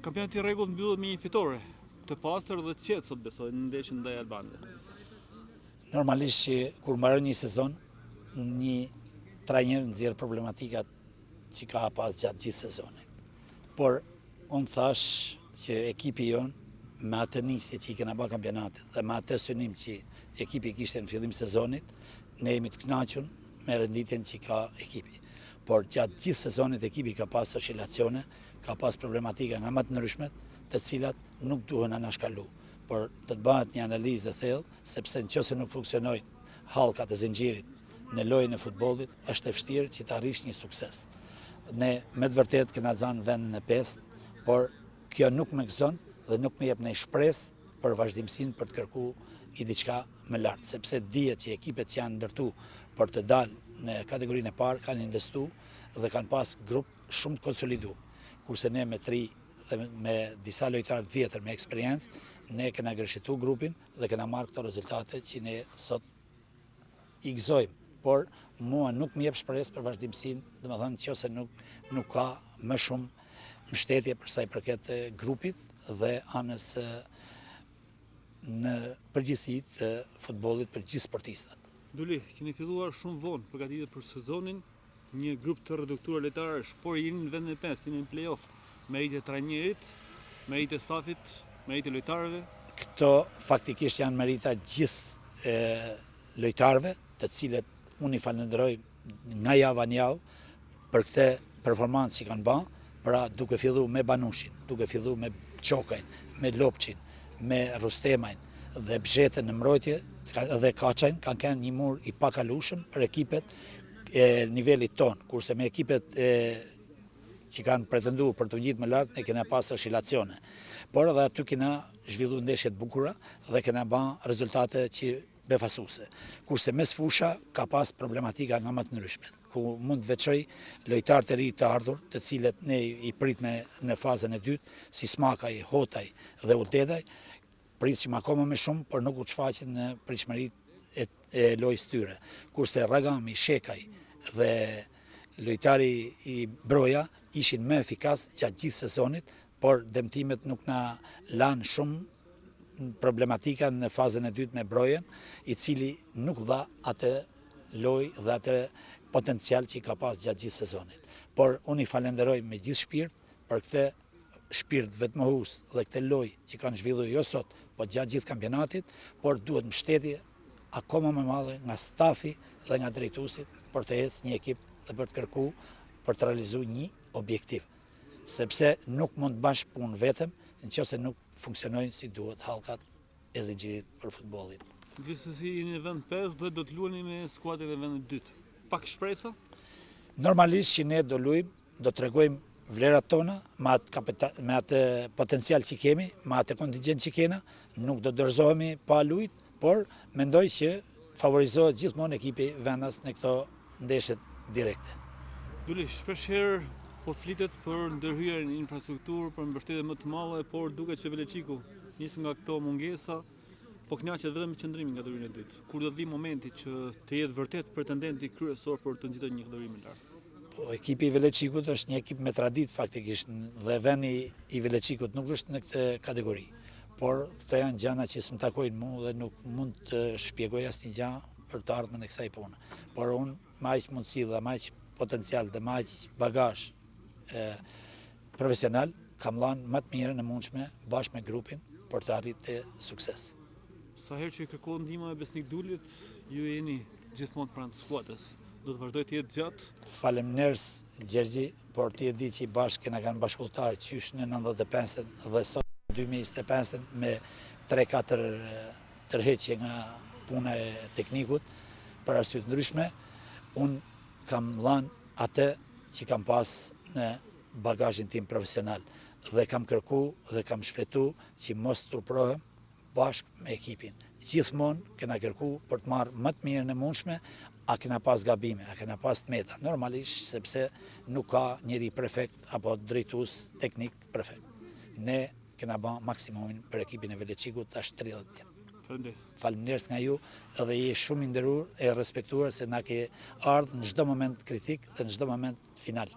Kampionati i rregullt mbyllet me një fitore, të pastër dhe të qetë sot besoj në ndeshjen ndaj Albanëve. Normalisht që kur mbaron një sezon, një trajner nxjerr problematikat që ka pas gjatë gjithë sezonit. Por unë thash që ekipi jonë me atë nisje që i kena bërë kampionatit dhe me atë synim që ekipi kishte në fillim sezonit, ne jemi të kënaqur me renditjen që ka ekipi. Por gjatë gjithë sezonit ekipi ka pas oscilacione, ka pas problematika nga më të ndryshmet, të cilat nuk duhen anashkalu. Por do të bëhet një analizë e thellë, sepse nëse nuk funksionojnë hallkat e zinxhirit në lojën e futbollit, është e vështirë që të arrish një sukses. Ne me të vërtetë kena zënë vendin e 5, por kjo nuk më gëzon dhe nuk më jep ne shpresë për vazhdimsinë për të kërkuar i diçka më lart, sepse dihet që ekipet që janë ndërtu për të dalë në kategorinë e parë kanë investuar dhe kanë pas grup shumë të konsoliduar. Kurse ne me 3 dhe me disa lojtarë të vjetër me eksperiencë, ne kena gërshitu grupin dhe kena marrë këto rezultate që ne sot i gëzojmë. Por mua nuk më jep shpresë për vazhdimsinë, domethënë nëse nuk ka më shumë mbështetje për sa i përket grupit dhe anës në përgjithësi të futbollit për gjithë sportistët. Duli, keni filluar shumë vonë përgatitjet për sezonin, një grup të reduktuar lojtarësh, por jeni në vendin e 5, jeni në play-off. Meritë e trajnerit, meritë e stafit, meritë e lojtarëve. Këto faktikisht janë merita gjithë lojtarëve, të cilët unë i falenderoj nga java në javë për këtë performancë që kanë bërë, pra duke filluar me Banushin, duke filluar me Çokajn, me Lopçin, me Rustemajn dhe Bzhetën në mbrojtje dhe Kaçajn kanë kënë një mur i pakalueshëm për ekipet e nivelit ton, kurse me ekipet që kanë pretenduar për të ngjitur më lart, ne kena pas oscilacione. Por edhe aty kena zhvilluar ndeshje të bukura dhe kena bërë rezultate që befasuese. Kurse mes fusha ka pas problematika nga më të ndryshmet, ku mund të veçoj lojtarët e ri të ardhur, të cilët ne i pritme në fazën e dytë, si Smakaj, Hotaj dhe Uldedaj, pritshim akoma më shumë, por nuk u shfaqën në pritshmëritë e lojës tyre. Kurse Ragami, Shekaj dhe lojtari i Broja ishin më efikas gjatë gjithë sezonit, por dëmtimet nuk na lanë shumë problematika në fazën e dytë me Brojen, i cili nuk dha atë lojë dhe atë potencial që i ka pas gjatë gjithë sezonit. Por unë i falenderoj me gjithë shpirt për këtë shpirt vetmohues dhe këtë lojë që kanë zhvilluar jo sot, po gjatë gjithë kampionatit, por duhet mbështetje akoma më madhe nga stafi dhe nga drejtuesit për të ecë një ekip dhe për të kërkuar për të realizuar një objektiv. Sepse nuk mund të bash punë vetëm nëse nuk funksionojnë si duhet hallkat e zinxhirit për futbollin. Gjithsesi jeni në vend 5 dhe do të luani me skuadrën e vendit dytë. Pak shpresa? Normalisht që ne do luajmë, do tregojmë vlerat tona me atë potencial që kemi, me atë kontingjent që kena, nuk do dorëzohemi pa luajt, por mendoj që favorizohet gjithmonë ekipi vendas në këto ndeshjet direkte. Duli, shpeshherë po flitet për ndërhyrjen në infrastrukturë, për mbështetje më të madhe, por duket që Veleçiku nis nga këto mungesa, po kënaqet vetëm me qëndrimin nga kategorinë e dytë. Kur do të vi momenti që të jetë vërtet pretendenti kryesor për të ngjitur një kategori më lart? Po ekipi i Veleçikut është një ekip me traditë faktikisht dhe vendi i Veleçikut nuk është në këtë kategori. Por këto janë gjëra që s'm takojnë mua dhe nuk mund të shpjegoj asnjë gjë për të ardhmen e kësaj pune. Por unë me aq mundësi dhe me aq potencial dhe me aq bagazh profesional kam lanë më të mirën e mundshme bashkë me grupin për të arritur sukses. Sa herë që kërkohet ndihma e Besnik Dulit, ju jeni gjithmonë pranë skuadrës. Do të vazhdoj të jetë gjatë? Faleminderit Gjergji, por ti e di që bashkë kena kanë bashkëpunëtar qysh në 95-ën dhe sot në 2025-ën me 3-4 tërheqje nga puna e teknikut për arsye të ndryshme. Unë kam lanë atë që kam pas në bagazhin tim profesional dhe kam kërku dhe kam shfletu që mos të turprohem bashkë me ekipin. Gjithmonë kena kërku për të marrë më të mirën e mundshme, a kena pas gabime, a kena pas tmeta, normalisht sepse nuk ka njëri prefekt apo drejtues teknik prefekt. Ne kena bën maksimumin për ekipin e Veleçikut tash 30 vjet. Faleminderit nga ju edhe je shumë i nderuar e respektuar se na ke ardhur në çdo moment kritik dhe në çdo moment final.